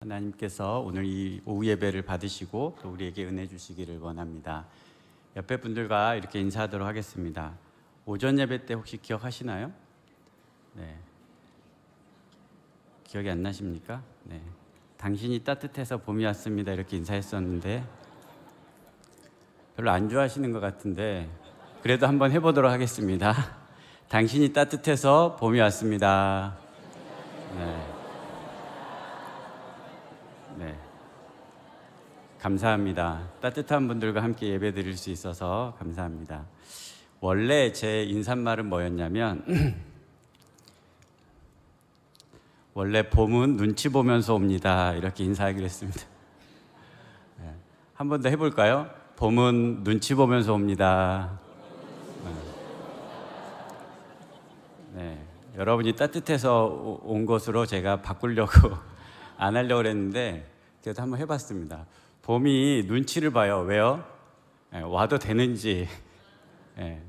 하나님께서 오늘 이 오후 예배를 받으시고 또 우리에게 은혜 주시기를 원합니다. 옆에 분들과 이렇게 인사하도록 하겠습니다. 오전 예배 때 혹시 기억하시나요? 네. 기억이 안 나십니까? 네. 당신이 따뜻해서 봄이 왔습니다. 이렇게 인사했었는데 별로 안 좋아하시는 것 같은데 그래도 한번 해보도록 하겠습니다. 당신이 따뜻해서 봄이 왔습니다. 네. 네. 감사합니다. 따뜻한 분들과 함께 예배 드릴 수 있어서 감사합니다. 원래 제 인사말은 뭐였냐면 원래 봄은 눈치 보면서 옵니다. 이렇게 인사하기로 했습니다. 네. 한 번 더 해볼까요? 봄은 눈치 보면서 옵니다. 네. 여러분이 따뜻해서 온 것으로 제가 바꾸려고 안 하려고 했는데 그래도 한번 해봤습니다. 봄이 눈치를 봐요. 왜요? 네, 와도 되는지. 네.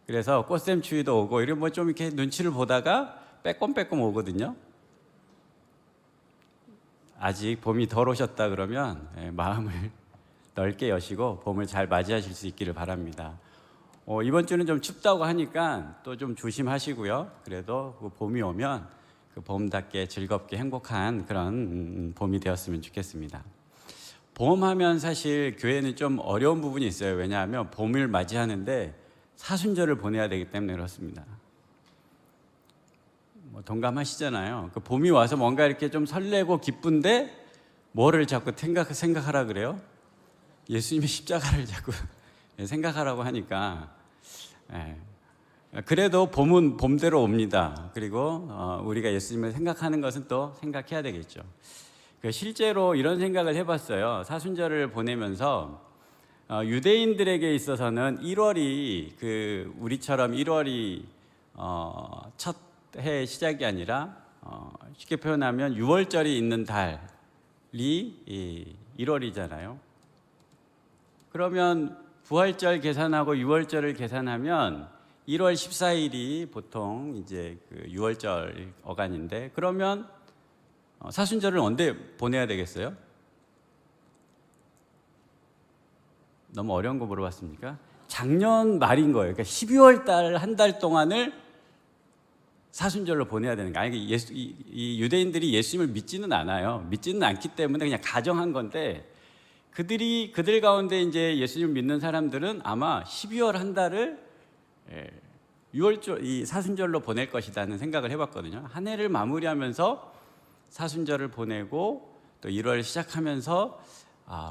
그래서 꽃샘추위도 오고 이런 뭐 좀 이렇게 눈치를 보다가 빼꼼빼꼼 오거든요. 아직 봄이 덜 오셨다 그러면 마음을 넓게 여시고 봄을 잘 맞이하실 수 있기를 바랍니다. 이번 주는 좀 춥다고 하니까 또 좀 조심하시고요. 그래도 그 봄이 오면 그 봄답게 즐겁게 행복한 그런 봄이 되었으면 좋겠습니다. 봄하면 사실 교회는 좀 어려운 부분이 있어요. 왜냐하면 봄을 맞이하는데 사순절을 보내야 되기 때문에 그렇습니다. 동감하시잖아요. 그 봄이 와서 뭔가 이렇게 좀 설레고 기쁜데 뭐를 자꾸 생각하라 그래요? 예수님의 십자가를 자꾸 생각하라고 하니까 그래도 봄은 봄대로 옵니다. 그리고 우리가 예수님을 생각하는 것은 또 생각해야 되겠죠. 실제로 이런 생각을 해봤어요. 사순절을 보내면서 유대인들에게 있어서는 1월이 우리처럼 1월이 첫 해 시작이 아니라 쉽게 표현하면 6월절이 있는 달이 1월이잖아요. 그러면 부활절 계산하고 6월절을 계산하면 1월 14일이 보통 이제 그 6월절 어간인데 그러면 사순절을 언제 보내야 되겠어요? 너무 어려운 거 물어봤습니까? 작년 말인 거예요. 그러니까 12월 달 한 달 동안을 사순절로 보내야 되는 거예요. 아니, 이 유대인들이 예수님을 믿지는 않아요. 믿지는 않기 때문에 그냥 가정한 건데 그들 가운데 이제 예수님을 믿는 사람들은 아마 12월 한 달을 6월절 이 사순절로 보낼 것이라는 생각을 해봤거든요. 한 해를 마무리하면서 사순절을 보내고 또 1월 시작하면서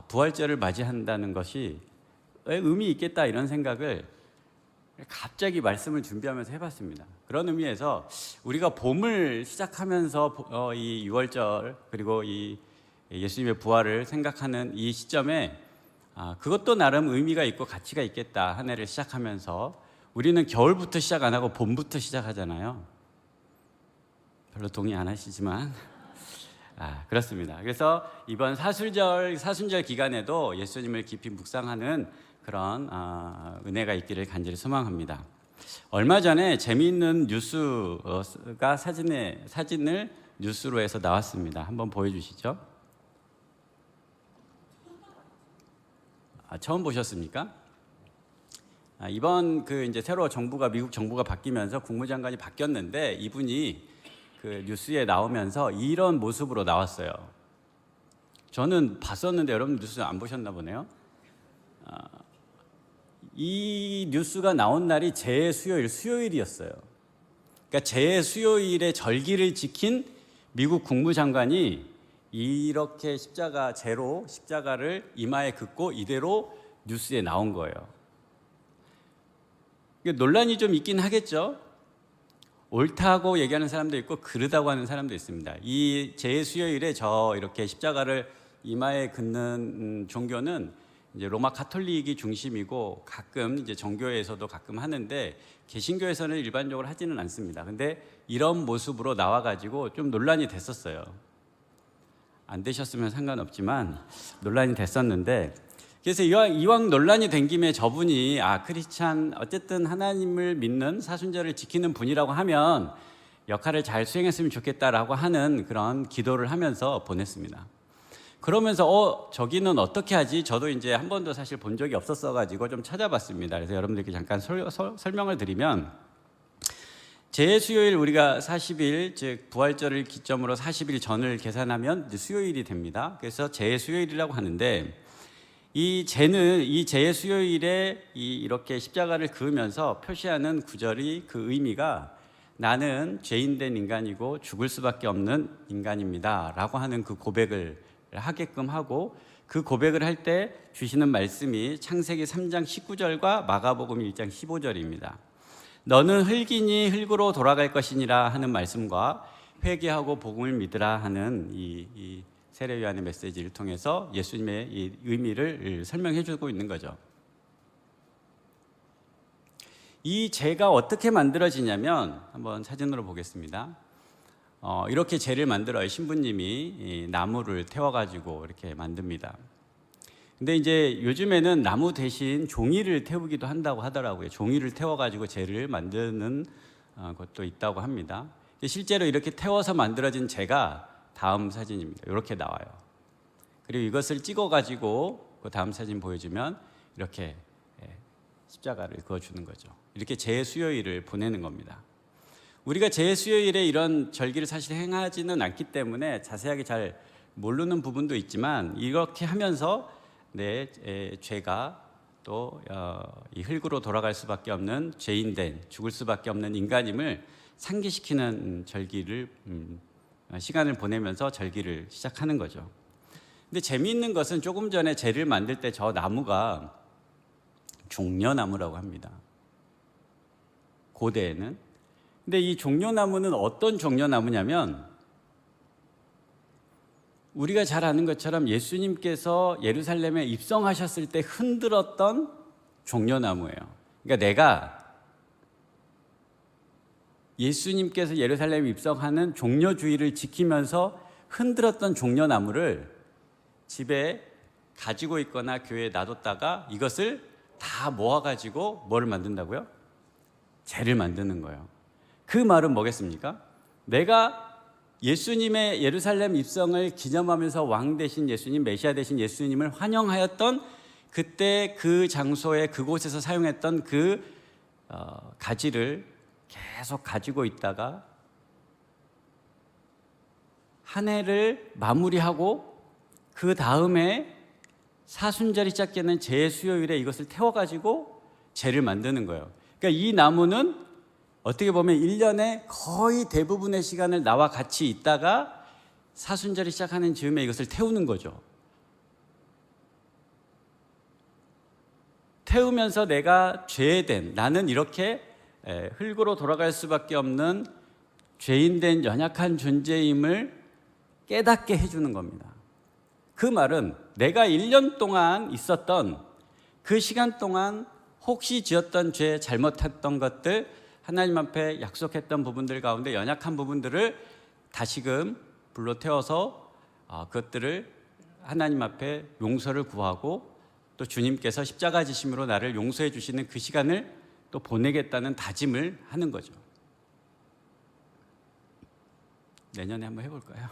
부활절을 맞이한다는 것이 의미 있겠다 이런 생각을 갑자기 말씀을 준비하면서 해봤습니다. 그런 의미에서 우리가 봄을 시작하면서 이 6월절 그리고 이 예수님의 부활을 생각하는 이 시점에 그것도 나름 의미가 있고 가치가 있겠다. 한 해를 시작하면서 우리는 겨울부터 시작 안 하고 봄부터 시작하잖아요. 별로 동의 안 하시지만 그렇습니다. 그래서 이번 사순절 기간에도 예수님을 깊이 묵상하는 그런 은혜가 있기를 간절히 소망합니다. 얼마 전에 재미있는 뉴스가 사진을 뉴스로 해서 나왔습니다. 한번 보여주시죠. 처음 보셨습니까? 이번 이제 새로 미국 정부가 바뀌면서 국무장관이 바뀌었는데 이분이 그 뉴스에 나오면서 이런 모습으로 나왔어요. 저는 봤었는데 여러분 뉴스 안 보셨나 보네요. 이 뉴스가 나온 날이 수요일이었어요. 그러니까 수요일에 절기를 지킨 미국 국무장관이 이렇게 십자가를 이마에 긋고 이대로 뉴스에 나온 거예요. 논란이 좀 있긴 하겠죠. 옳다고 얘기하는 사람도 있고 그르다고 하는 사람도 있습니다. 이 수요일에 이렇게 십자가를 이마에 긋는 종교는 이제 로마 가톨릭이 중심이고 가끔 이제 정교회에서도 가끔 하는데 개신교에서는 일반적으로 하지는 않습니다. 근데 이런 모습으로 나와가지고 좀 논란이 됐었어요. 안 되셨으면 상관없지만 논란이 됐었는데 그래서 이왕 논란이 된 김에 저분이 어쨌든 하나님을 믿는 사순절을 지키는 분이라고 하면 역할을 잘 수행했으면 좋겠다라고 하는 그런 기도를 하면서 보냈습니다. 그러면서 저기는 어떻게 하지? 저도 이제 한 번도 사실 본 적이 없었어 가지고 좀 찾아봤습니다. 그래서 여러분들께 잠깐 설명을 드리면, 제수요일 우리가 40일, 즉 부활절을 기점으로 40일 전을 계산하면 수요일이 됩니다. 그래서 제수요일이라고 하는데, 이 제수요일에 이렇게 십자가를 그으면서 표시하는 구절이, 그 의미가 나는 죄인된 인간이고 죽을 수밖에 없는 인간입니다 라고 하는 그 고백을 하게끔 하고, 그 고백을 할 때 주시는 말씀이 창세기 3장 19절과 마가복음 1장 15절입니다. 너는 흙이니 흙으로 돌아갈 것이니라 하는 말씀과 회개하고 복음을 믿으라 하는 이 세례 요한의 메시지를 통해서 예수님의 이 의미를 설명해 주고 있는 거죠. 이 제가 어떻게 만들어지냐면, 한번 사진으로 보겠습니다. 이렇게 제를 만들어요. 신부님이 나무를 태워가지고 이렇게 만듭니다. 근데 이제 요즘에는 나무 대신 종이를 태우기도 한다고 하더라고요. 종이를 태워가지고 제를 만드는 것도 있다고 합니다. 실제로 이렇게 태워서 만들어진 제가 다음 사진입니다. 이렇게 나와요. 그리고 이것을 찍어가지고 그 다음 사진 보여주면 이렇게 십자가를 그어주는 거죠. 이렇게 제수요일을 보내는 겁니다. 우리가 제수요일에 이런 절기를 사실 행하지는 않기 때문에 자세하게 잘 모르는 부분도 있지만, 이렇게 하면서 내 죄가 또 이 흙으로 돌아갈 수밖에 없는 죄인된, 죽을 수밖에 없는 인간임을 상기시키는 절기를 시간을 보내면서 절기를 시작하는 거죠. 근데 재미있는 것은 조금 전에 제를 만들 때 저 나무가 종려나무라고 합니다. 고대에는. 근데 이 종려나무는 어떤 종려나무냐면, 우리가 잘 아는 것처럼 예수님께서 예루살렘에 입성하셨을 때 흔들었던 종려나무예요. 그러니까 내가 예수님께서 예루살렘에 입성하는 종려주의를 지키면서 흔들었던 종려나무를 집에 가지고 있거나 교회에 놔뒀다가 이것을 다 모아가지고 뭐를 만든다고요? 제를 만드는 거예요. 그 말은 뭐겠습니까? 내가 예수님의 예루살렘 입성을 기념하면서 왕 되신 예수님, 메시아 되신 예수님을 환영하였던 그때 그 장소에, 그곳에서 사용했던 그 가지를 계속 가지고 있다가 한 해를 마무리하고 그 다음에 사순절이 시작되는 제수요일에 이것을 태워가지고 제를 만드는 거예요. 그러니까 이 나무는 어떻게 보면 1년에 거의 대부분의 시간을 나와 같이 있다가 사순절이 시작하는 즈음에 이것을 태우는 거죠. 태우면서 내가 죄된, 나는 이렇게 흙으로 돌아갈 수밖에 없는 죄인된 연약한 존재임을 깨닫게 해주는 겁니다. 그 말은 내가 1년 동안 있었던 그 시간 동안 혹시 지었던 죄, 잘못했던 것들, 하나님 앞에 약속했던 부분들 가운데 연약한 부분들을 다시금 불러 태워서 그것들을 하나님 앞에 용서를 구하고, 또 주님께서 십자가 지심으로 나를 용서해 주시는 그 시간을 또 보내겠다는 다짐을 하는 거죠. 내년에 한번 해볼까요?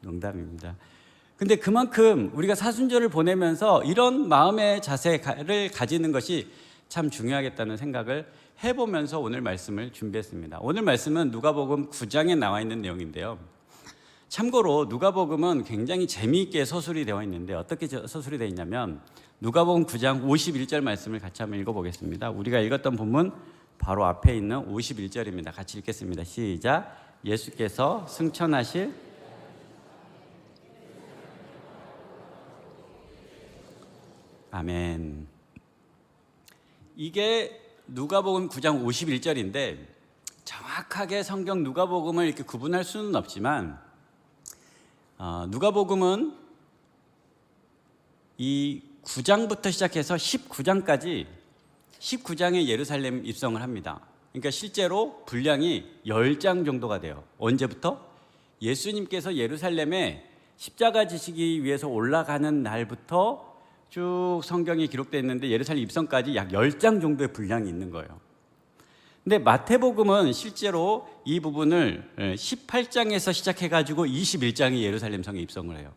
농담입니다. 근데 그만큼 우리가 사순절을 보내면서 이런 마음의 자세를 가지는 것이 참 중요하겠다는 생각을 해보면서 오늘 말씀을 준비했습니다. 오늘 말씀은 누가복음 9장에 나와 있는 내용인데요. 참고로 누가복음은 굉장히 재미있게 서술이 되어 있는데, 어떻게 서술이 되어 있냐면 누가복음 9장 51절 말씀을 같이 한번 읽어보겠습니다. 우리가 읽었던 본문 바로 앞에 있는 51절입니다. 같이 읽겠습니다. 시작. 예수께서 승천하실 아멘. 이게 누가복음 9장 51절인데 정확하게 성경 누가복음을 이렇게 구분할 수는 없지만, 누가복음은 이 9장부터 시작해서 19장까지 19장에 예루살렘 입성을 합니다. 그러니까 실제로 분량이 10장 정도가 돼요. 언제부터? 예수님께서 예루살렘에 십자가 지시기 위해서 올라가는 날부터 쭉 성경이 기록되어 있는데, 예루살렘 입성까지 약 10장 정도의 분량이 있는 거예요. 근데 마태복음은 실제로 이 부분을 18장에서 시작해가지고 21장이 예루살렘 성에 입성을 해요.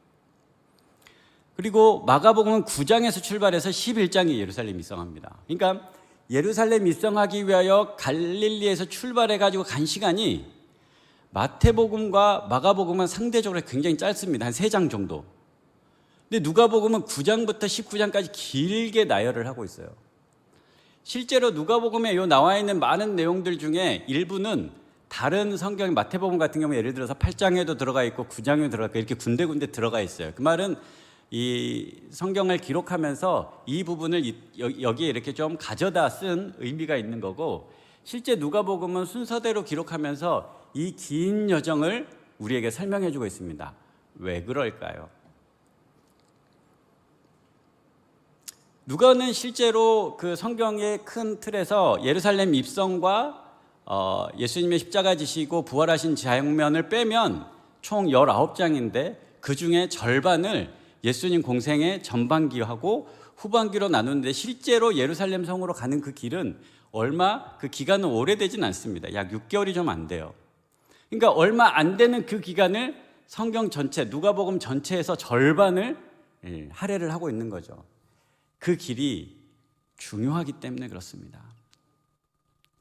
그리고 마가복음은 9장에서 출발해서 11장이 예루살렘 입성합니다. 그러니까 예루살렘 입성하기 위하여 갈릴리에서 출발해가지고 간 시간이 마태복음과 마가복음은 상대적으로 굉장히 짧습니다. 한 3장 정도. 근데 누가복음은 9장부터 19장까지 길게 나열을 하고 있어요. 실제로 누가복음에 나와 있는 많은 내용들 중에 일부는 다른 성경, 마태복음 같은 경우 예를 들어서 8장에도 들어가 있고 9장에도 들어가 있고 이렇게 군데군데 들어가 있어요. 그 말은 이 성경을 기록하면서 이 부분을 여기에 이렇게 좀 가져다 쓴 의미가 있는 거고, 실제 누가복음은 순서대로 기록하면서 이 긴 여정을 우리에게 설명해 주고 있습니다. 왜 그럴까요? 누가는 실제로 그 성경의 큰 틀에서 예루살렘 입성과 예수님의 십자가 지시고 부활하신 장면을 빼면 총 19장인데 그 중에 절반을 예수님 공생의 전반기하고 후반기로 나누는데, 실제로 예루살렘 성으로 가는 그 길은 그 기간은 오래되진 않습니다. 약 6개월이 좀 안 돼요. 그러니까 얼마 안 되는 그 기간을 성경 전체, 누가복음 전체에서 절반을 할애를 하고 있는 거죠. 그 길이 중요하기 때문에 그렇습니다.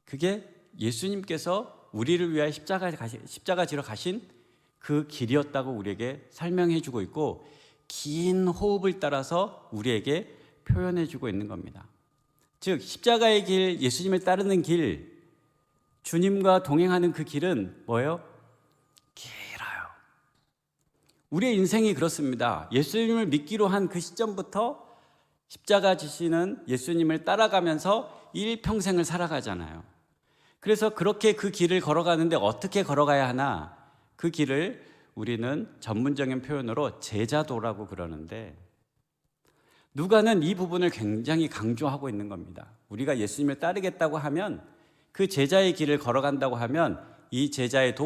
그게 예수님께서 우리를 위하여 십자가 지러 가신 그 길이었다고 우리에게 설명해 주고 있고, 긴 호흡을 따라서 우리에게 표현해 주고 있는 겁니다. 즉 십자가의 길, 예수님을 따르는 길, 주님과 동행하는 그 길은 뭐예요? 길어요. 우리의 인생이 그렇습니다. 예수님을 믿기로 한 그 시점부터 십자가 지시는 예수님을 따라가면서 일평생을 살아가잖아요. 그래서 그렇게 그 길을 걸어가는데 어떻게 걸어가야 하나? 그 길을 우리는 전문적인 표현으로 제자도라고 그러는데, 누가는 이 부분을 굉장히 강조하고 있는 겁니다. 우리가 예수님을 따르겠다고 하면, 그 제자의 길을 걸어간다고 하면 이 제자의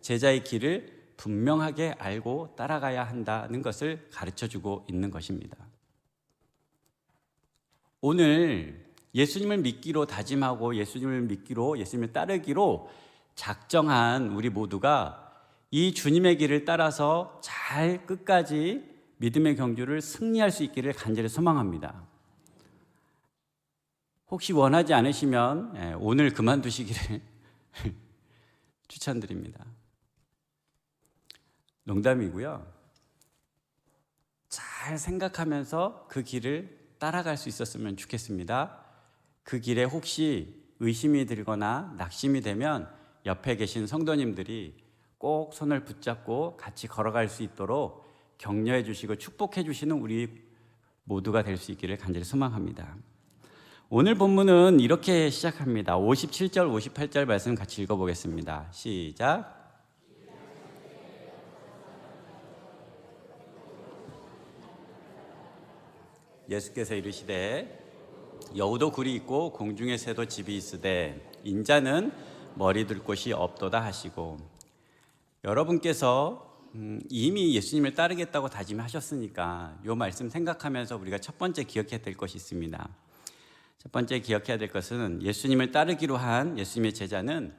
제자의 길을 분명하게 알고 따라가야 한다는 것을 가르쳐주고 있는 것입니다. 오늘 예수님을 믿기로 다짐하고 예수님을 따르기로 작정한 우리 모두가 이 주님의 길을 따라서 잘 끝까지 믿음의 경주를 승리할 수 있기를 간절히 소망합니다. 혹시 원하지 않으시면 오늘 그만두시기를 추천드립니다. 농담이고요. 잘 생각하면서 그 길을 따라갈 수 있었으면 좋겠습니다. 그 길에 혹시 의심이 들거나 낙심이 되면 옆에 계신 성도님들이 꼭 손을 붙잡고 같이 걸어갈 수 있도록 격려해 주시고 축복해 주시는 우리 모두가 될 수 있기를 간절히 소망합니다. 오늘 본문은 이렇게 시작합니다. 57절, 58절 말씀 같이 읽어보겠습니다. 시작. 예수께서 이르시되 여우도 굴이 있고 공중의 새도 집이 있으되 인자는 머리 둘 곳이 없도다 하시고, 여러분께서 이미 예수님을 따르겠다고 다짐하셨으니까 이 말씀 생각하면서 우리가 첫 번째 기억해야 될 것이 있습니다. 첫 번째 기억해야 될 것은 예수님을 따르기로 한 예수님의 제자는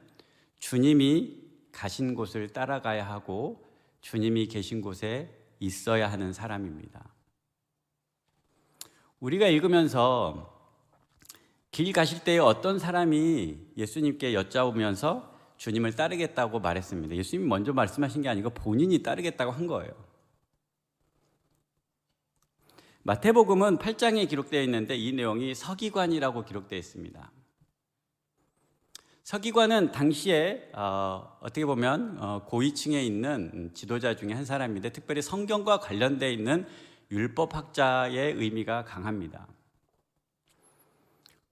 주님이 가신 곳을 따라가야 하고 주님이 계신 곳에 있어야 하는 사람입니다. 우리가 읽으면서 길 가실 때에 어떤 사람이 예수님께 여짜오면서 주님을 따르겠다고 말했습니다. 예수님이 먼저 말씀하신 게 아니고 본인이 따르겠다고 한 거예요. 마태복음은 8장에 기록되어 있는데 이 내용이 서기관이라고 기록되어 있습니다. 서기관은 당시에 어떻게 보면 고위층에 있는 지도자 중에 한 사람인데, 특별히 성경과 관련되어 있는 율법학자의 의미가 강합니다.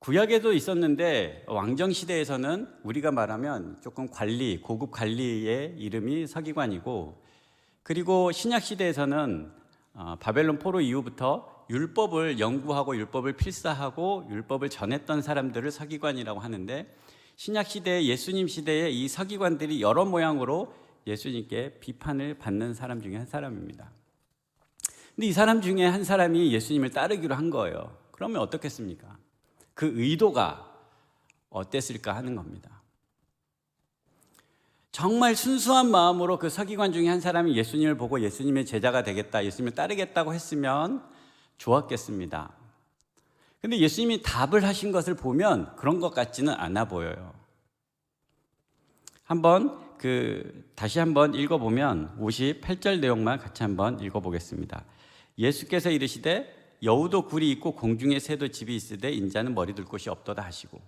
구약에도 있었는데 왕정시대에서는 우리가 말하면 조금 고급 관리의 이름이 서기관이고, 그리고 신약시대에서는 바벨론 포로 이후부터 율법을 연구하고 율법을 필사하고 율법을 전했던 사람들을 서기관이라고 하는데, 신약시대 예수님 시대에 이 서기관들이 여러 모양으로 예수님께 비판을 받는 사람 중에 한 사람입니다. 근데 이 사람 중에 한 사람이 예수님을 따르기로 한 거예요. 그러면 어떻겠습니까? 그 의도가 어땠을까 하는 겁니다. 정말 순수한 마음으로 그 서기관 중에 한 사람이 예수님을 보고 예수님의 제자가 되겠다, 예수님을 따르겠다고 했으면 좋았겠습니다. 근데 예수님이 답을 하신 것을 보면 그런 것 같지는 않아 보여요. 다시 한번 읽어보면 58절 내용만 같이 한번 읽어보겠습니다. 예수께서 이르시되 여우도 굴이 있고 공중에 새도 집이 있으되 인자는 머리 둘 곳이 없도다 하시고,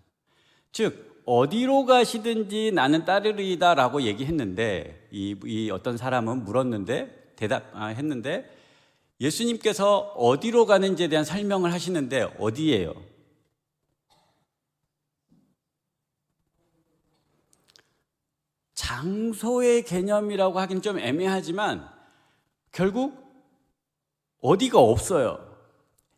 즉 어디로 가시든지 나는 따르리이다 라고 얘기했는데, 이 어떤 사람은 물었는데 대답했는데 예수님께서 어디로 가는지에 대한 설명을 하시는데 어디예요? 장소의 개념이라고 하긴 좀 애매하지만 결국 어디가 없어요.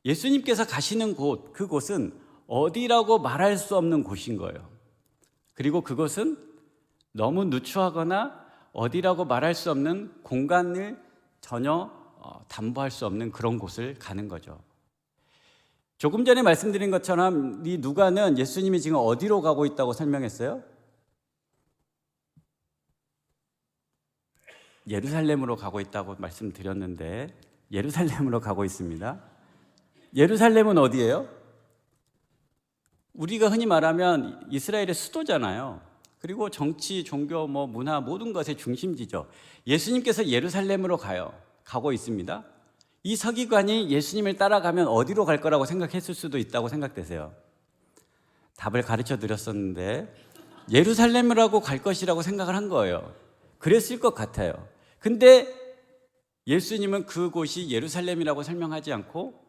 예수님께서 가시는 곳, 그곳은 어디라고 말할 수 없는 곳인 거예요. 그리고 그것은 너무 누추하거나 어디라고 말할 수 없는 공간을 전혀 담보할 수 없는 그런 곳을 가는 거죠. 조금 전에 말씀드린 것처럼 이 누가는 예수님이 지금 어디로 가고 있다고 설명했어요? 예루살렘으로 가고 있다고 말씀드렸는데 예루살렘으로 가고 있습니다. 예루살렘은 어디예요? 우리가 흔히 말하면 이스라엘의 수도잖아요. 그리고 정치, 종교, 문화 모든 것의 중심지죠. 예수님께서 예루살렘으로 가고 있습니다. 이 서기관이 예수님을 따라가면 어디로 갈 거라고 생각했을 수도 있다고 생각되세요? 답을 가르쳐 드렸었는데 예루살렘이라고 갈 것이라고 생각을 한 거예요. 그랬을 것 같아요. 근데 예수님은 그곳이 예루살렘이라고 설명하지 않고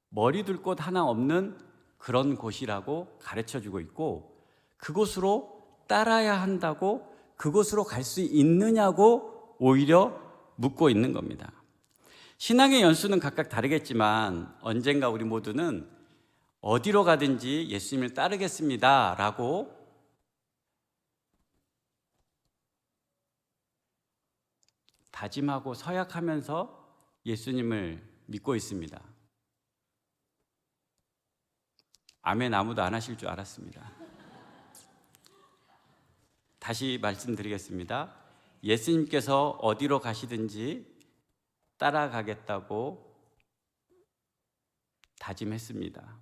머리 둘 곳 하나 없는 그런 곳이라고 가르쳐주고 있고, 그곳으로 따라야 한다고, 그곳으로 갈 수 있느냐고 오히려 묻고 있는 겁니다. 신앙의 연수는 각각 다르겠지만 언젠가 우리 모두는 어디로 가든지 예수님을 따르겠습니다 라고 다짐하고 서약하면서 예수님을 믿고 있습니다. 아멘 아무도 안 하실 줄 알았습니다. 다시 말씀드리겠습니다. 예수님께서 어디로 가시든지 따라가겠다고 다짐했습니다.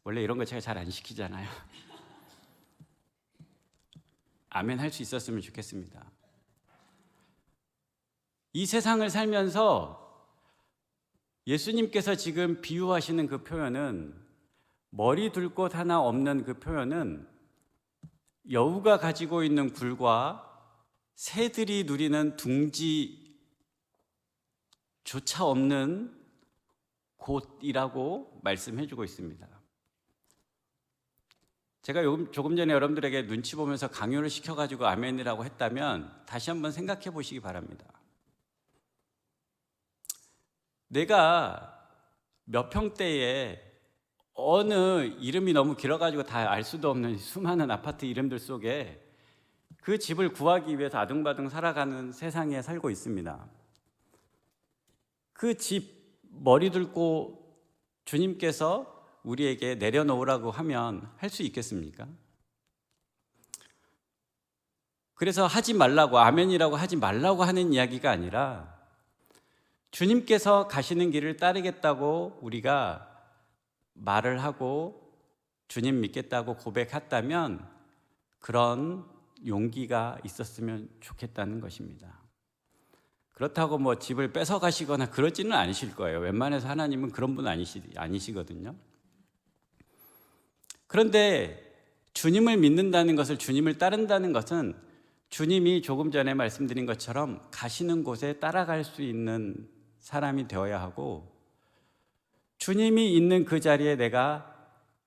원래 이런 거 제가 잘 안 시키잖아요. 아멘 할 수 있었으면 좋겠습니다. 이 세상을 살면서 예수님께서 지금 비유하시는 그 표현은, 머리 둘 곳 하나 없는 그 표현은 여우가 가지고 있는 굴과 새들이 누리는 둥지조차 없는 곳이라고 말씀해주고 있습니다. 제가 조금 전에 여러분들에게 눈치 보면서 강요를 시켜가지고 아멘이라고 했다면 다시 한번 생각해 보시기 바랍니다. 내가 몇 평대에 어느 이름이 너무 길어가지고 다 알 수도 없는 수많은 아파트 이름들 속에 그 집을 구하기 위해서 아둥바둥 살아가는 세상에 살고 있습니다. 그 집 머리 둘고 주님께서 우리에게 내려놓으라고 하면 할 수 있겠습니까? 그래서 하지 말라고, 아멘이라고 하지 말라고 하는 이야기가 아니라 주님께서 가시는 길을 따르겠다고 우리가 말을 하고 주님 믿겠다고 고백했다면 그런 용기가 있었으면 좋겠다는 것입니다. 그렇다고 집을 뺏어 가시거나 그러지는 않으실 거예요. 웬만해서 하나님은 그런 분 아니시거든요. 그런데 주님을 믿는다는 것을, 주님을 따른다는 것은 주님이 조금 전에 말씀드린 것처럼 가시는 곳에 따라갈 수 있는 사람이 되어야 하고, 주님이 있는 그 자리에 내가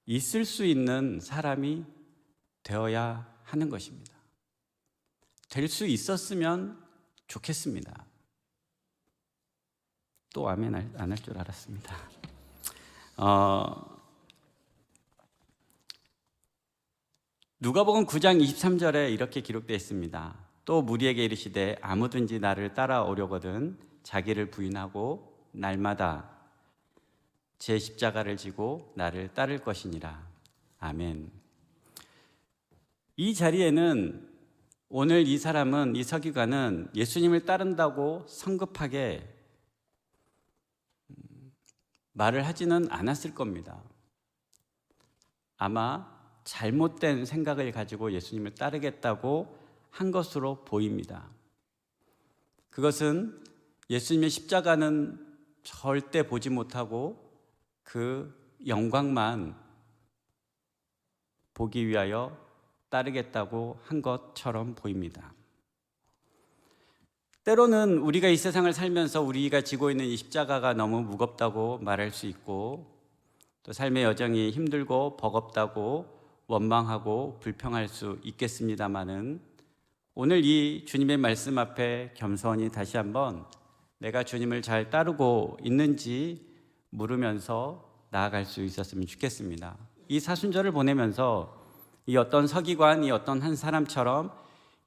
있을 수 있는 사람이 되어야 하는 것입니다. 될 수 있었으면 좋겠습니다. 또 아멘 안 할 줄 알았습니다. 누가복음 9장 23절에 이렇게 기록되어 있습니다. 또 무리에게 이르시되 아무든지 나를 따라오려거든 자기를 부인하고 날마다 제 십자가를 지고 나를 따를 것이니라. 아멘. 이 자리에는 오늘 이 사람은, 이 서기관은 예수님을 따른다고 성급하게 말을 하지는 않았을 겁니다. 아마 잘못된 생각을 가지고 예수님을 따르겠다고 한 것으로 보입니다. 그것은 예수님의 십자가는 절대 보지 못하고 그 영광만 보기 위하여 따르겠다고 한 것처럼 보입니다. 때로는 우리가 이 세상을 살면서 우리가 지고 있는 이 십자가가 너무 무겁다고 말할 수 있고, 또 삶의 여정이 힘들고 버겁다고 원망하고 불평할 수 있겠습니다마는, 오늘 이 주님의 말씀 앞에 겸손히 다시 한번 내가 주님을 잘 따르고 있는지 물으면서 나아갈 수 있었으면 좋겠습니다. 이 사순절을 보내면서 이 어떤 서기관, 이 어떤 한 사람처럼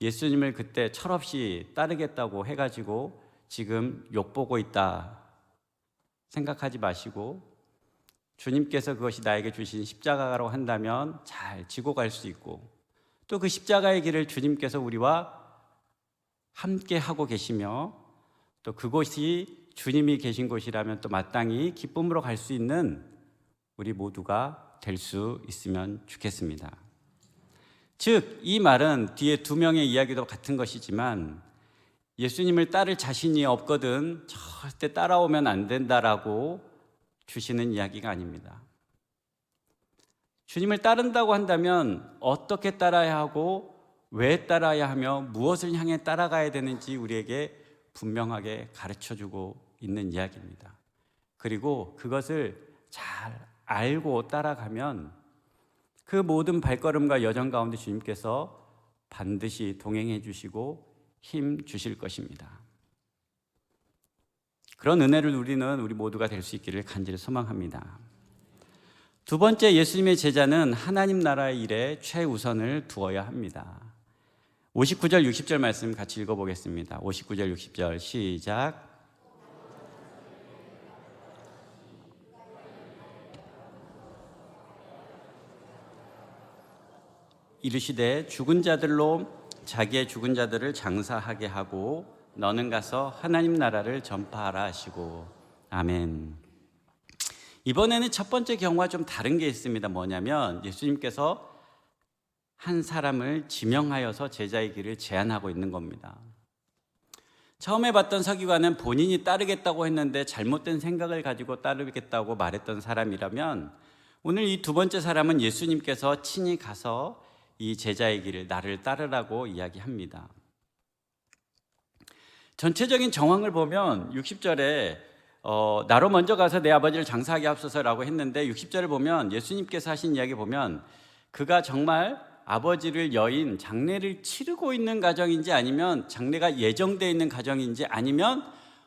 예수님을 그때 철없이 따르겠다고 해가지고 지금 욕보고 있다 생각하지 마시고, 주님께서 그것이 나에게 주신 십자가라고 한다면 잘 지고 갈 수 있고, 또 그 십자가의 길을 주님께서 우리와 함께 하고 계시며, 또 그곳이 주님이 계신 곳이라면 또 마땅히 기쁨으로 갈 수 있는 우리 모두가 될 수 있으면 좋겠습니다. 즉, 이 말은 뒤에 두 명의 이야기도 같은 것이지만 예수님을 따를 자신이 없거든 절대 따라오면 안 된다라고 주시는 이야기가 아닙니다. 주님을 따른다고 한다면 어떻게 따라야 하고 왜 따라야 하며 무엇을 향해 따라가야 되는지 우리에게 분명하게 가르쳐주고 있는 이야기입니다. 그리고 그것을 잘 알고 따라가면 그 모든 발걸음과 여정 가운데 주님께서 반드시 동행해 주시고 힘 주실 것입니다. 그런 은혜를 누리는 우리 모두가 될 수 있기를 간절히 소망합니다. 두 번째, 예수님의 제자는 하나님 나라의 일에 최우선을 두어야 합니다. 59절 60절 말씀 같이 읽어보겠습니다. 59절 60절 시작. 이르시되 죽은 자들로 자기의 죽은 자들을 장사하게 하고 너는 가서 하나님 나라를 전파하라 하시고. 아멘. 이번에는 첫 번째 경우와 좀 다른 게 있습니다. 뭐냐면 예수님께서 한 사람을 지명하여서 제자의 길을 제안하고 있는 겁니다. 처음에 봤던 서기관은 본인이 따르겠다고 했는데 잘못된 생각을 가지고 따르겠다고 말했던 사람이라면, 오늘 이 두 번째 사람은 예수님께서 친히 가서 이 제자의 길을 나를 따르라고 이야기합니다. 전체적인 정황을 보면 60절에 나로 먼저 가서 내 아버지를 장사하게 하소서라고 했는데, 60절을 보면 예수님께서 하신 이야기 보면 그가 정말 아버지를 여인 장례를 치르고 있는 가정인지, 아니면 장례가 예정되어 있는 가정인지, 아니면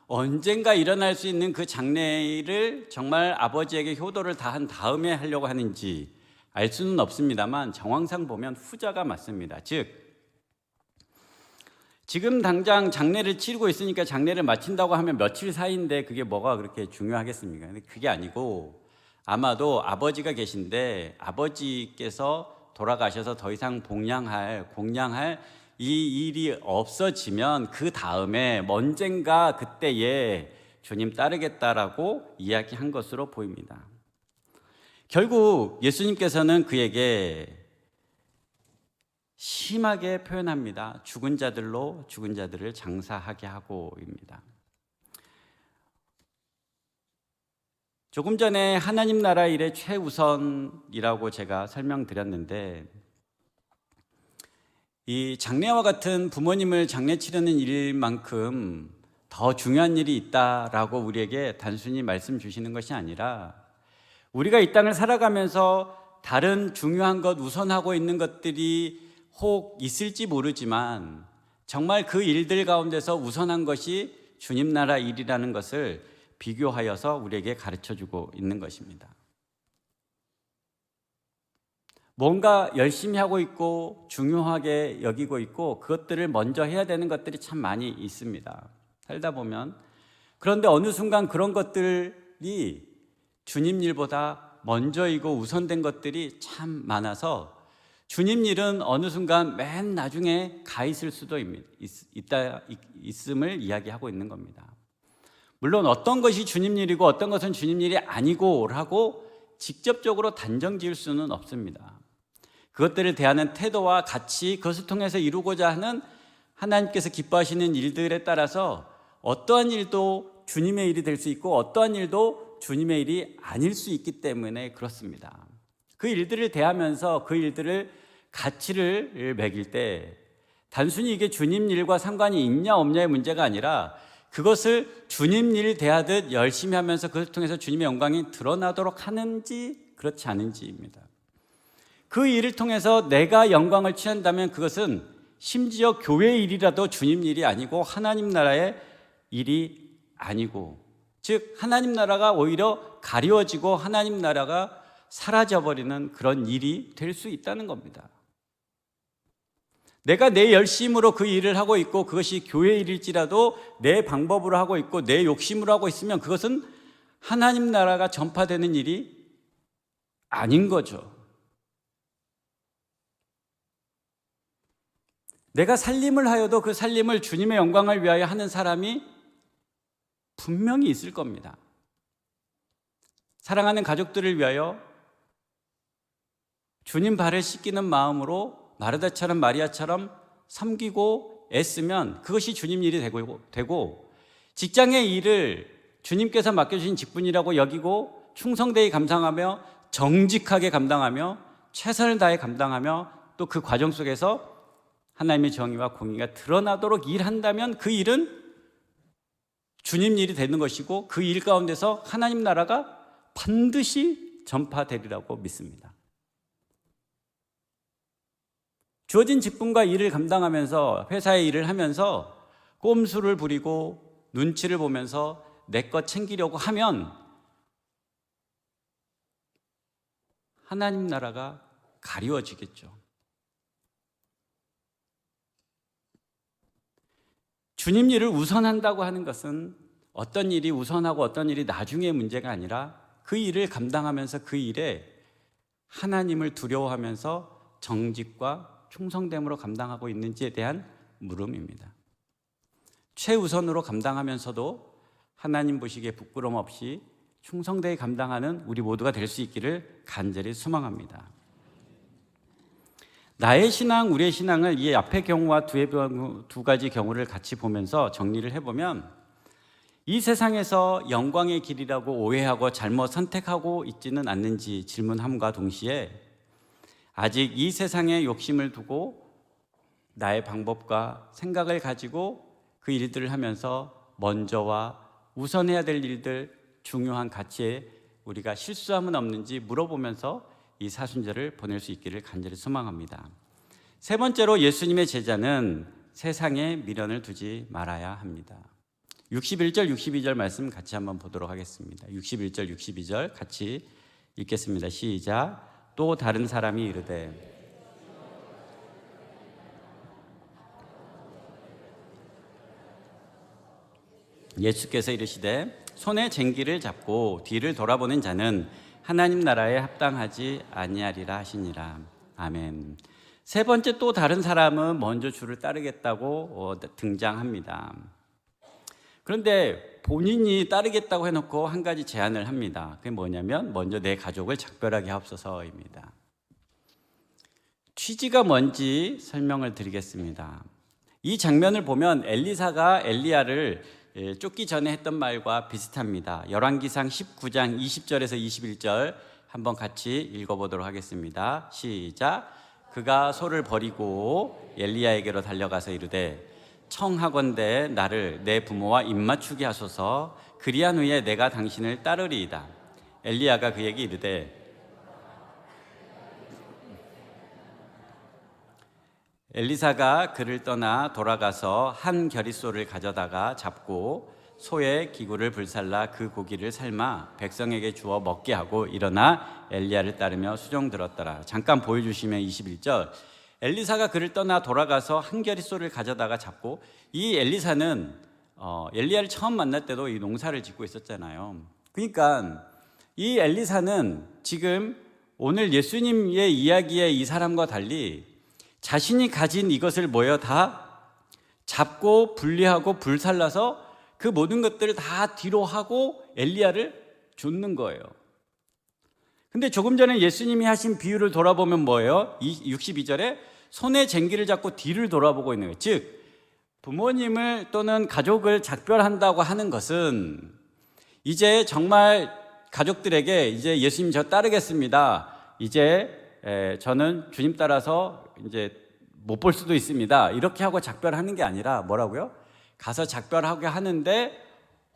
언젠가 일어날 수 있는 그 장례를 정말 아버지에게 효도를 다한 다음에 하려고 하는지 알 수는 없습니다만 정황상 보면 후자가 맞습니다. 즉, 지금 당장 장례를 치르고 있으니까 장례를 마친다고 하면 며칠 사이인데 그게 뭐가 그렇게 중요하겠습니까? 근데 그게 아니고, 아마도 아버지가 계신데 아버지께서 돌아가셔서 더 이상 공양할 이 일이 없어지면 그 다음에 언젠가 그때에 주님 따르겠다라고 이야기한 것으로 보입니다. 결국 예수님께서는 그에게 심하게 표현합니다. 죽은 자들로 죽은 자들을 장사하게 하고입니다. 조금 전에 하나님 나라 일의 최우선이라고 제가 설명드렸는데, 이 장례와 같은 부모님을 장례 치르는 일만큼 더 중요한 일이 있다라고 우리에게 단순히 말씀 주시는 것이 아니라, 우리가 이 땅을 살아가면서 다른 중요한 것, 우선하고 있는 것들이 혹 있을지 모르지만 정말 그 일들 가운데서 우선한 것이 주님 나라 일이라는 것을 비교하여서 우리에게 가르쳐주고 있는 것입니다. 뭔가 열심히 하고 있고 중요하게 여기고 있고 그것들을 먼저 해야 되는 것들이 참 많이 있습니다. 살다 보면. 그런데 어느 순간 그런 것들이 주님 일보다 먼저이고 우선된 것들이 참 많아서 주님 일은 어느 순간 맨 나중에 가 있을 수도 있음을 이야기하고 있는 겁니다. 물론 어떤 것이 주님 일이고 어떤 것은 주님 일이 아니고라고 직접적으로 단정 지을 수는 없습니다. 그것들을 대하는 태도와 가치, 그것을 통해서 이루고자 하는 하나님께서 기뻐하시는 일들에 따라서 어떠한 일도 주님의 일이 될 수 있고 어떠한 일도 주님의 일이 아닐 수 있기 때문에 그렇습니다. 그 일들을 대하면서 그 일들을 가치를 매길 때 단순히 이게 주님 일과 상관이 있냐 없냐의 문제가 아니라 그것을 주님 일 대하듯 열심히 하면서 그것을 통해서 주님의 영광이 드러나도록 하는지 그렇지 않은지입니다. 그 일을 통해서 내가 영광을 취한다면 그것은 심지어 교회의 일이라도 주님 일이 아니고 하나님 나라의 일이 아니고, 즉 하나님 나라가 오히려 가리워지고 하나님 나라가 사라져버리는 그런 일이 될 수 있다는 겁니다. 내가 내 열심으로 그 일을 하고 있고 그것이 교회 일일지라도 내 방법으로 하고 있고 내 욕심으로 하고 있으면 그것은 하나님 나라가 전파되는 일이 아닌 거죠. 내가 살림을 하여도 그 살림을 주님의 영광을 위하여 하는 사람이 분명히 있을 겁니다. 사랑하는 가족들을 위하여 주님 발을 씻기는 마음으로 마르다처럼 마리아처럼 섬기고 애쓰면 그것이 주님 일이 되고 직장의 일을 주님께서 맡겨주신 직분이라고 여기고 충성되이 감당하며 정직하게 감당하며 최선을 다해 감당하며 또 그 과정 속에서 하나님의 정의와 공의가 드러나도록 일한다면 그 일은 주님 일이 되는 것이고 그 일 가운데서 하나님 나라가 반드시 전파되리라고 믿습니다. 주어진 직분과 일을 감당하면서 회사의 일을 하면서 꼼수를 부리고 눈치를 보면서 내 것 챙기려고 하면 하나님 나라가 가리워지겠죠. 주님 일을 우선한다고 하는 것은 어떤 일이 우선하고 어떤 일이 나중의 문제가 아니라 그 일을 감당하면서 그 일에 하나님을 두려워하면서 정직과 충성됨으로 감당하고 있는지에 대한 물음입니다. 최우선으로 감당하면서도 하나님 보시기에 부끄럼 없이 충성되이 감당하는 우리 모두가 될 수 있기를 간절히 소망합니다. 나의 신앙, 우리의 신앙을 이 앞의 경우와 두 가지 경우를 같이 보면서 정리를 해보면 이 세상에서 영광의 길이라고 오해하고 잘못 선택하고 있지는 않는지 질문함과 동시에 아직 이 세상에 욕심을 두고 나의 방법과 생각을 가지고 그 일들을 하면서 먼저와 우선해야 될 일들, 중요한 가치에 우리가 실수함은 없는지 물어보면서 이 사순절을 보낼 수 있기를 간절히 소망합니다. 세 번째로 예수님의 제자는 세상에 미련을 두지 말아야 합니다. 61절, 62절 말씀 같이 한번 보도록 하겠습니다. 61절, 62절 같이 읽겠습니다. 시작. 또 다른 사람이 이르되 예수께서 이르시되 손에 쟁기를 잡고 뒤를 돌아보는 자는 하나님 나라에 합당하지 아니하리라 하시니라. 아멘. 세 번째 또 다른 사람은 먼저 주를 따르겠다고 등장합니다. 그런데 본인이 따르겠다고 해놓고 한 가지 제안을 합니다. 그게 뭐냐면 먼저 내 가족을 작별하게 하옵소서입니다. 취지가 뭔지 설명을 드리겠습니다. 이 장면을 보면 엘리사가 엘리야를 쫓기 전에 했던 말과 비슷합니다. 열왕기상 19장 20절에서 21절 한번 같이 읽어보도록 하겠습니다. 시작. 그가 소를 버리고 엘리야에게로 달려가서 이르되 청하건대 나를 내 부모와 입맞추게 하소서. 그리한 후에 내가 당신을 따르리이다. 엘리야가 그에게 이르되 엘리사가 그를 떠나 돌아가서 한 겨릿소를 가져다가 잡고 소의 기구를 불살라 그 고기를 삶아 백성에게 주어 먹게 하고 일어나 엘리야를 따르며 수종 들었더라. 잠깐 보여주시면 21절. 엘리사가 그를 떠나 돌아가서 한 겨릿소를 가져다가 잡고, 이 엘리사는 엘리야를 처음 만날 때도 이 농사를 짓고 있었잖아요. 그러니까 이 엘리사는 지금 오늘 예수님의 이야기의 이 사람과 달리 자신이 가진 이것을 모여 다 잡고 분리하고 불살라서 그 모든 것들을 다 뒤로 하고 엘리야를 좇는 거예요. 근데 조금 전에 예수님이 하신 비유를 돌아보면 뭐예요? 62절에 손에 쟁기를 잡고 뒤를 돌아보고 있는 거예요. 즉 부모님을 또는 가족을 작별한다고 하는 것은 이제 정말 가족들에게 이제 예수님 저 따르겠습니다. 이제 저는 주님 따라서 이제 못 볼 수도 있습니다. 이렇게 하고 작별하는 게 아니라 뭐라고요? 가서 작별하게 하는데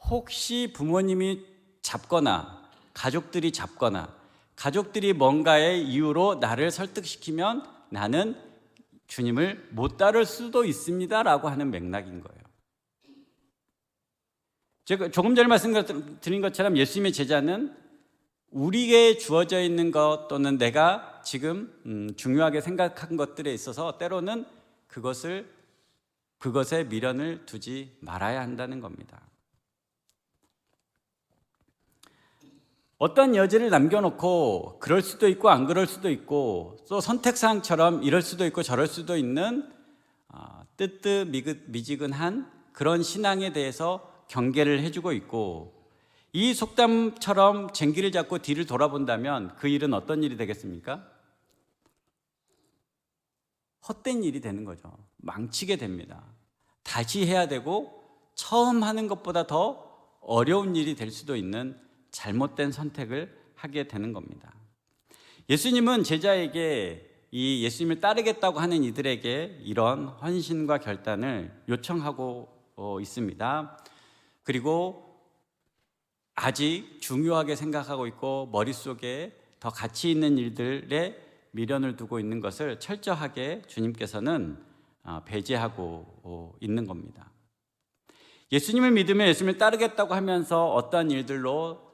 혹시 부모님이 잡거나 가족들이 잡거나 가족들이 뭔가의 이유로 나를 설득시키면 나는 주님을 못 따를 수도 있습니다라고 하는 맥락인 거예요. 제가 조금 전에 말씀드린 것처럼 예수님의 제자는 우리에게 주어져 있는 것 또는 내가 지금 중요하게 생각한 것들에 있어서 때로는 그것에 미련을 두지 말아야 한다는 겁니다. 어떤 여지를 남겨놓고 그럴 수도 있고 안 그럴 수도 있고 또 선택사항처럼 이럴 수도 있고 저럴 수도 있는 뜨뜻미지근한 그런 신앙에 대해서 경계를 해주고 있고 이 속담처럼 쟁기를 잡고 뒤를 돌아본다면 그 일은 어떤 일이 되겠습니까? 헛된 일이 되는 거죠. 망치게 됩니다. 다시 해야 되고 처음 하는 것보다 더 어려운 일이 될 수도 있는 잘못된 선택을 하게 되는 겁니다. 예수님은 제자에게 이 예수님을 따르겠다고 하는 이들에게 이런 헌신과 결단을 요청하고 있습니다. 그리고 아직 중요하게 생각하고 있고 머릿속에 더 가치 있는 일들에 미련을 두고 있는 것을 철저하게 주님께서는 배제하고 있는 겁니다. 예수님을 믿으며 예수님을 따르겠다고 하면서 어떠한 일들로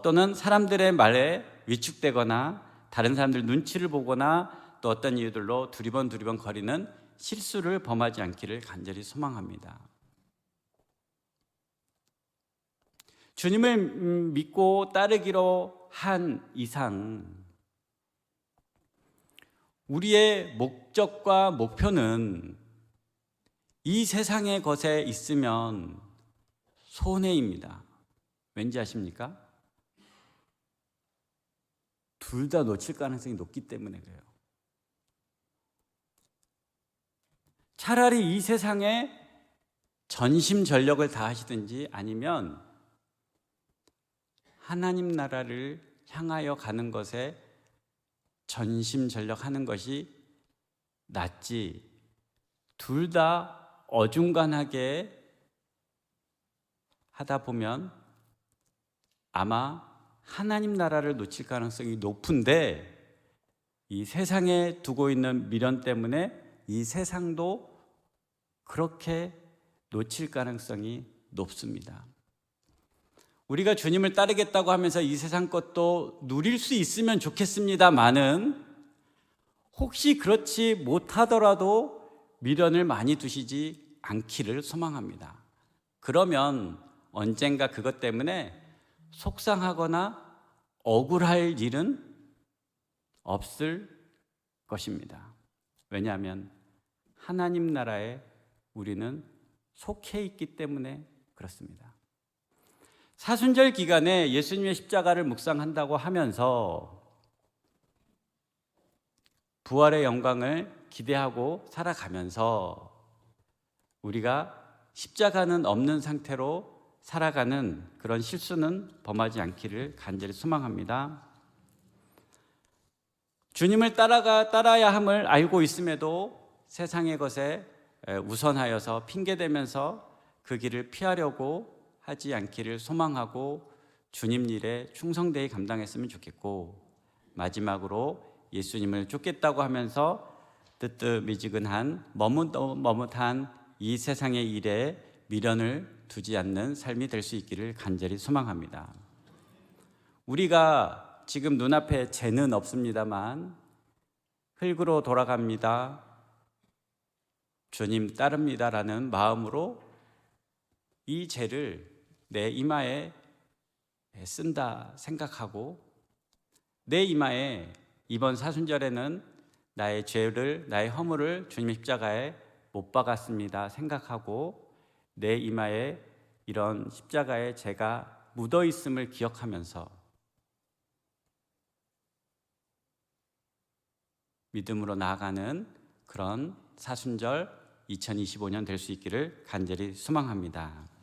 또는 사람들의 말에 위축되거나 다른 사람들 눈치를 보거나 또 어떤 이유들로 두리번 거리는 실수를 범하지 않기를 간절히 소망합니다. 주님을 믿고 따르기로 한 이상 우리의 목적과 목표는 이 세상의 것에 있으면 손해입니다. 왠지 아십니까? 둘 다 놓칠 가능성이 높기 때문에 그래요. 차라리 이 세상에 전심전력을 다하시든지 아니면 하나님 나라를 향하여 가는 것에 전심전력하는 것이 낫지 둘 다 어중간하게 하다 보면 아마 하나님 나라를 놓칠 가능성이 높은데 이 세상에 두고 있는 미련 때문에 이 세상도 그렇게 놓칠 가능성이 높습니다. 우리가 주님을 따르겠다고 하면서 이 세상 것도 누릴 수 있으면 좋겠습니다마는 혹시 그렇지 못하더라도 미련을 많이 두시지 않기를 소망합니다. 그러면 언젠가 그것 때문에 속상하거나 억울할 일은 없을 것입니다. 왜냐하면 하나님 나라에 우리는 속해 있기 때문에 그렇습니다. 사순절 기간에 예수님의 십자가를 묵상한다고 하면서 부활의 영광을 기대하고 살아가면서 우리가 십자가는 없는 상태로 살아가는 그런 실수는 범하지 않기를 간절히 소망합니다. 주님을 따라야 함을 알고 있음에도 세상의 것에 우선하여서 핑계대면서 그 길을 피하려고 하지 않기를 소망하고 주님 일에 충성되이 감당했으면 좋겠고 마지막으로 예수님을 쫓겠다고 하면서 뜨뜻미지근한 머뭇한 이 세상의 일에 미련을 두지 않는 삶이 될 수 있기를 간절히 소망합니다. 우리가 지금 눈앞에 죄는 없습니다만 흙으로 돌아갑니다. 주님 따릅니다라는 마음으로 이 죄를 내 이마에 쓴다 생각하고 내 이마에 이번 사순절에는 나의 죄를, 나의 허물을 주님의 십자가에 못 박았습니다 생각하고 내 이마에 이런 십자가의 죄가 묻어 있음을 기억하면서 믿음으로 나아가는 그런 사순절 2025년 될 수 있기를 간절히 소망합니다.